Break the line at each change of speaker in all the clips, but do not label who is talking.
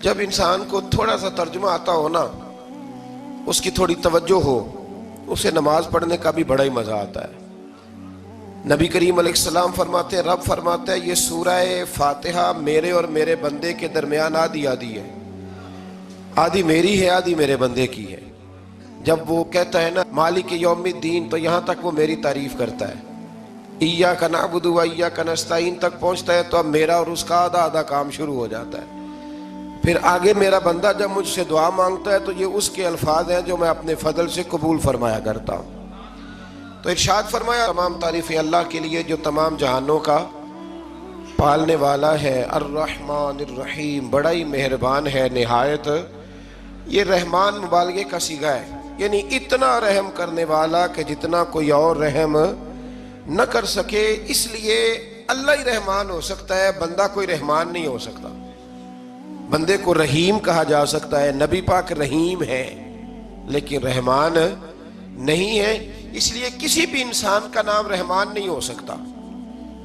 جب انسان کو تھوڑا سا ترجمہ آتا ہو نا، اس کی تھوڑی توجہ ہو، اسے نماز پڑھنے کا بھی بڑا ہی مزہ آتا ہے۔ نبی کریم علیہ السلام فرماتے ہیں، رب فرماتا ہے یہ سورہ فاتحہ میرے اور میرے بندے کے درمیان آدھی آدھی ہے، آدھی میری ہے آدھی میرے بندے کی ہے۔ جب وہ کہتا ہے نا مالک یوم الدین، تو یہاں تک وہ میری تعریف کرتا ہے، ایاک نعبد و ایاک نستعین تک پہنچتا ہے تو اب میرا اور اس کا آدھا آدھا کام شروع ہو جاتا ہے۔ پھر آگے میرا بندہ جب مجھ سے دعا مانگتا ہے تو یہ اس کے الفاظ ہیں جو میں اپنے فضل سے قبول فرمایا کرتا ہوں۔ تو ارشاد فرمایا تمام تعریفیں اللہ کے لیے جو تمام جہانوں کا پالنے والا ہے، الرحمن الرحیم، بڑا ہی مہربان ہے نہایت۔ یہ رحمان مبالغے کا صیغہ ہے، یعنی اتنا رحم کرنے والا کہ جتنا کوئی اور رحم نہ کر سکے، اس لیے اللہ ہی رحمان ہو سکتا ہے، بندہ کوئی رحمان نہیں ہو سکتا۔ بندے کو رحیم کہا جا سکتا ہے، نبی پاک رحیم ہے لیکن رحمان نہیں ہے، اس لیے کسی بھی انسان کا نام رحمان نہیں ہو سکتا۔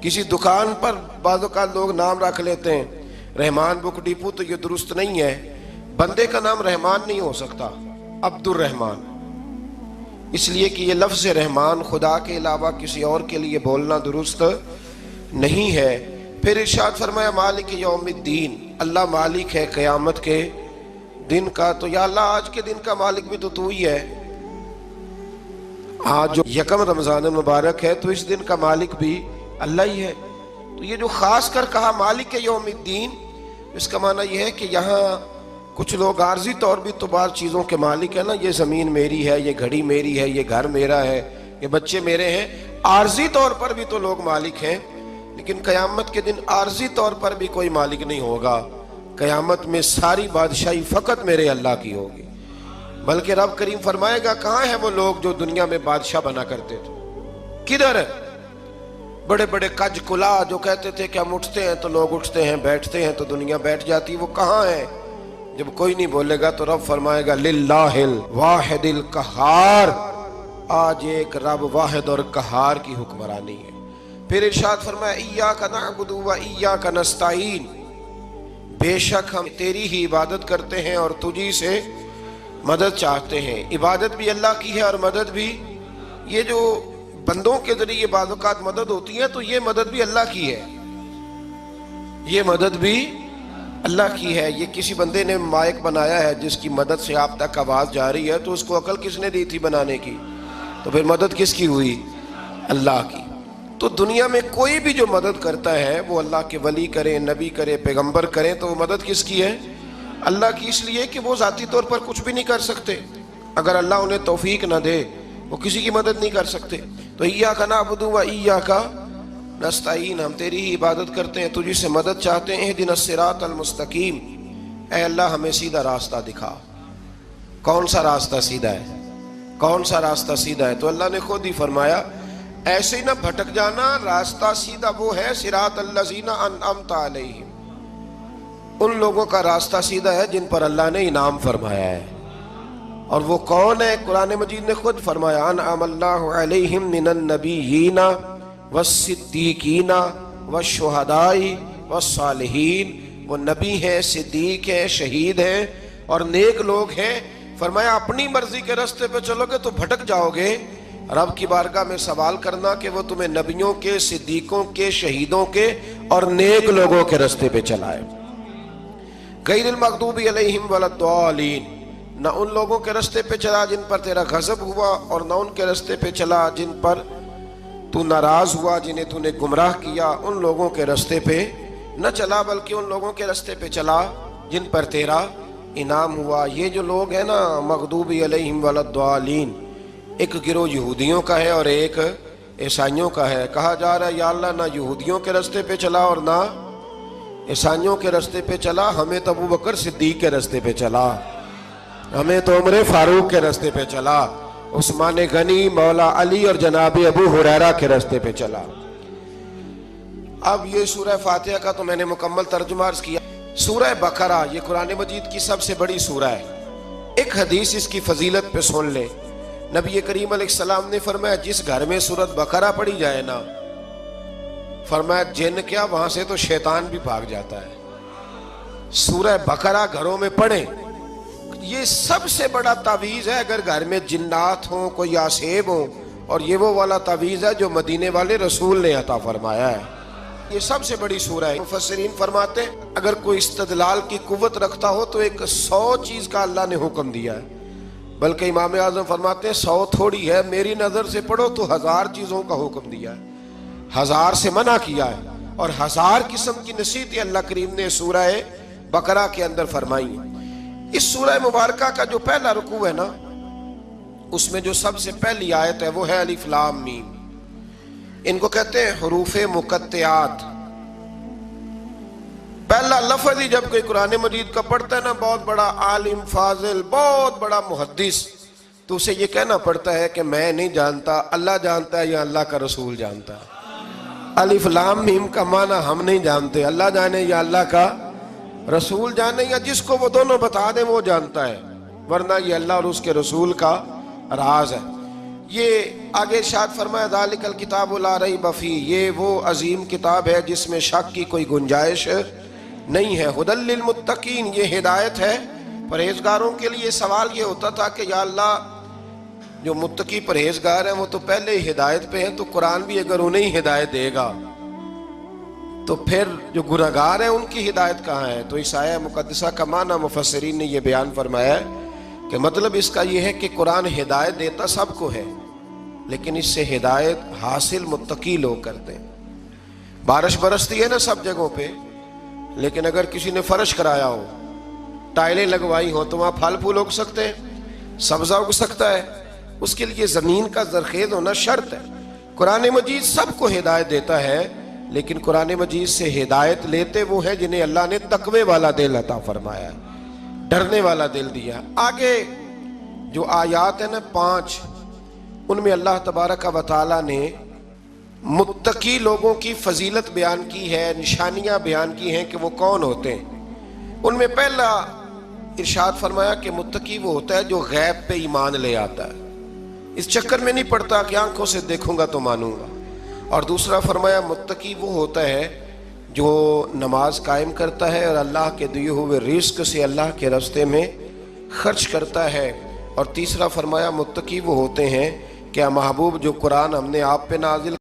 کسی دکان پر بعض اوقات لوگ نام رکھ لیتے ہیں رحمان بک ڈپو، تو یہ درست نہیں ہے۔ بندے کا نام رحمان نہیں ہو سکتا، عبد الرحمان، اس لیے کہ یہ لفظ رحمان خدا کے علاوہ کسی اور کے لیے بولنا درست نہیں ہے۔ پھر ارشاد فرمایا مالک یوم الدین، اللہ مالک ہے قیامت کے دن کا۔ تو یا اللہ آج کے دن کا مالک بھی تو ہی ہے، آج جو یکم رمضان مبارک ہے تو اس دن کا مالک بھی اللہ ہی ہے۔ تو یہ جو خاص کر کہا مالک یوم الدین، اس کا معنی یہ ہے کہ یہاں کچھ لوگ عارضی طور بھی تو بعض چیزوں کے مالک ہیں نا، یہ زمین میری ہے، یہ گھڑی میری ہے، یہ گھر میرا ہے، یہ بچے میرے ہیں، عارضی طور پر بھی تو لوگ مالک ہیں، لیکن قیامت کے دن عارضی طور پر بھی کوئی مالک نہیں ہوگا۔ قیامت میں ساری بادشاہی فقط میرے اللہ کی ہوگی۔ بلکہ رب کریم فرمائے گا کہاں ہیں وہ لوگ جو دنیا میں بادشاہ بنا کرتے تھے، کدھر ہے؟ بڑے بڑے کج کلا جو کہتے تھے کہ ہم اٹھتے ہیں تو لوگ اٹھتے ہیں، بیٹھتے ہیں تو دنیا بیٹھ جاتی، وہ کہاں ہیں؟ جب کوئی نہیں بولے گا تو رب فرمائے گا للہ الواحد القہار، آج ایک رب واحد اور قہار کی حکمرانی ہے۔ پھر ارشاد فرمایا ایاک نعبد و ایاک نستعین، بے شک ہم تیری ہی عبادت کرتے ہیں اور تجھی سے مدد چاہتے ہیں۔ عبادت بھی اللہ کی ہے اور مدد بھی، یہ جو بندوں کے ذریعے بعض اوقات مدد ہوتی ہے تو یہ مدد بھی اللہ کی ہے، یہ مدد بھی اللہ کی ہے۔ یہ کسی بندے نے مائک بنایا ہے جس کی مدد سے آپ تک آواز جا رہی ہے، تو اس کو عقل کس نے دی تھی بنانے کی؟ تو پھر مدد کس کی ہوئی؟ اللہ کی۔ تو دنیا میں کوئی بھی جو مدد کرتا ہے وہ اللہ کے ولی کریں، نبی کرے، پیغمبر کریں، تو وہ مدد کس کی ہے؟ اللہ کی، اس لیے کہ وہ ذاتی طور پر کچھ بھی نہیں کر سکتے۔ اگر اللہ انہیں توفیق نہ دے وہ کسی کی مدد نہیں کر سکتے۔ تو ایاک نعبد و ایاک نستعین، ہم تیری ہی عبادت کرتے ہیں، تجھی سے مدد چاہتے ہیں۔ اہدنا الصراط المستقیم، اے اللہ ہمیں سیدھا راستہ دکھا۔ کون سا راستہ سیدھا ہے؟ کون سا راستہ سیدھا ہے؟ تو اللہ نے خود ہی فرمایا ایسے ہی نہ بھٹک جانا، راستہ سیدھا وہ ہے صراط الذین انعمت علیہم، ان لوگوں کا راستہ سیدھا ہے جن پر اللہ نے انعام فرمایا ہے۔ اور وہ کون ہے؟ قرآن مجید نے خود فرمایا انعم اللہ علیہم من النبیین والصدیقین والشہداء والصالحین، وہ نبی ہیں، صدیق ہیں، شہید ہیں اور نیک لوگ ہیں۔ فرمایا اپنی مرضی کے راستے پہ چلو گے تو بھٹک جاؤ گے، رب کی بارگاہ میں سوال کرنا کہ وہ تمہیں نبیوں کے، صدیقوں کے، شہیدوں کے اور نیک لوگوں کے راستے پہ چلائے۔ غیر المغضوب علیہم ولا الضالین، نہ ان لوگوں کے راستے پہ چلا جن پر تیرا غضب ہوا، اور نہ ان کے راستے پہ چلا جن پر تو ناراض ہوا، جنہیں تو نے گمراہ کیا، ان لوگوں کے راستے پہ نہ چلا، بلکہ ان لوگوں کے راستے پہ چلا جن پر تیرا انعام ہوا۔ یہ جو لوگ ہیں نا مغضوب علیہم ولا الضالین، ایک گروہ یہودیوں کا ہے اور ایک عیسائیوں کا ہے۔ کہا جا رہا ہے یا اللہ نہ یہودیوں کے راستے پہ چلا اور نہ عیسائیوں کے راستے پہ چلا، ہمیں تو ابو بکر صدیق کے راستے پہ چلا، ہمیں تو عمر فاروق کے راستے پہ چلا، عثمان غنی، مولا علی اور جناب ابو ہریرہ کے راستے پہ چلا۔ اب یہ سورہ فاتحہ کا تو میں نے مکمل ترجمہ عرض کیا۔ سورہ بقرہ یہ قرآن مجید کی سب سے بڑی سورہ ہے۔ ایک حدیث اس کی فضیلت پہ سن لے، نبی کریم علیہ السلام نے فرمایا جس گھر میں سورۃ بقرہ پڑھی جائے نا، فرمایا جن کیا وہاں سے تو شیطان بھی بھاگ جاتا ہے۔ سورہ بقرہ گھروں میں پڑھیں، یہ سب سے بڑا تعویذ ہے اگر گھر میں جنات ہوں، کوئی آسیب ہوں، اور یہ وہ والا تعویذ ہے جو مدینے والے رسول نے عطا فرمایا ہے۔ یہ سب سے بڑی سورہ ہے۔ مفسرین فرماتے ہیں اگر کوئی استدلال کی قوت رکھتا ہو تو ایک 100 چیز کا اللہ نے حکم دیا ہے، بلکہ امام اعظم فرماتے ہیں 100 تھوڑی ہے، میری نظر سے پڑھو تو 1000 چیزوں کا حکم دیا ہے، 1000 سے منع کیا ہے، اور 1000 قسم کی نصیحتیں اللہ کریم نے سورہ بقرہ کے اندر فرمائی ہیں۔ اس سورہ مبارکہ کا جو پہلا رکوع ہے نا، اس میں جو سب سے پہلی آیت ہے وہ ہے الف لام میم۔ ان کو کہتے ہیں حروف مقطعات۔ پہلا لفظ ہی جب کوئی قرآن مجید کا پڑھتا ہے نا، بہت بڑا عالم فاضل، بہت بڑا محدث، تو اسے یہ کہنا پڑتا ہے کہ میں نہیں جانتا، اللہ جانتا ہے یا اللہ کا رسول جانتا ہے۔ الف لام میم کا معنی ہم نہیں جانتے، اللہ جانے یا اللہ کا رسول جانے، یا جس کو وہ دونوں بتا دیں وہ جانتا ہے، ورنہ یہ اللہ اور اس کے رسول کا راز ہے۔ یہ آگے ارشاد فرمایا ذالک الکتاب لا ریب فیہ، یہ وہ عظیم کتاب ہے جس میں شک کی کوئی گنجائش نہیں ہے۔ ھدی للمتقین، یہ ہدایت ہے پرہیزگاروں کے لیے۔ سوال یہ ہوتا تھا کہ یا اللہ جو متقی پرہیزگار ہیں وہ تو پہلے ہی ہدایت پہ ہیں، تو قرآن بھی اگر انہیں ہدایت دے گا تو پھر جو گناہگار ہیں ان کی ہدایت کہاں ہے؟ تو اس آیہ مقدسہ کا معنی مفسرین نے یہ بیان فرمایا ہے کہ مطلب اس کا یہ ہے کہ قرآن ہدایت دیتا سب کو ہے، لیکن اس سے ہدایت حاصل متقی لوگ کرتے ہیں۔ بارش برستی ہے نا سب جگہوں پہ، لیکن اگر کسی نے فرش کرایا ہو، ٹائلیں لگوائی ہو، تو وہاں پھل پھول اگ سکتے ہیں، سبزہ اگ سکتا ہے، اس کے لیے زمین کا زرخیز ہونا شرط ہے۔ قرآن مجید سب کو ہدایت دیتا ہے، لیکن قرآن مجید سے ہدایت لیتے وہ ہیں جنہیں اللہ نے تقوی والا دل عطا فرمایا ہے، ڈرنے والا دل دیا۔ آگے جو آیات ہیں نا 5، ان میں اللہ تبارک و تعالیٰ نے متقی لوگوں کی فضیلت بیان کی ہے، نشانیاں بیان کی ہیں کہ وہ کون ہوتے ہیں۔ ان میں پہلا ارشاد فرمایا کہ متقی وہ ہوتا ہے جو غیب پہ ایمان لے آتا ہے، اس چکر میں نہیں پڑتا کہ آنکھوں سے دیکھوں گا تو مانوں گا۔ اور دوسرا فرمایا متقی وہ ہوتا ہے جو نماز قائم کرتا ہے اور اللہ کے دیے ہوئے رزق سے اللہ کے راستے میں خرچ کرتا ہے۔ اور تیسرا فرمایا متقی وہ ہوتے ہیں کہ محبوب جو قرآن ہم نے آپ پہ نازل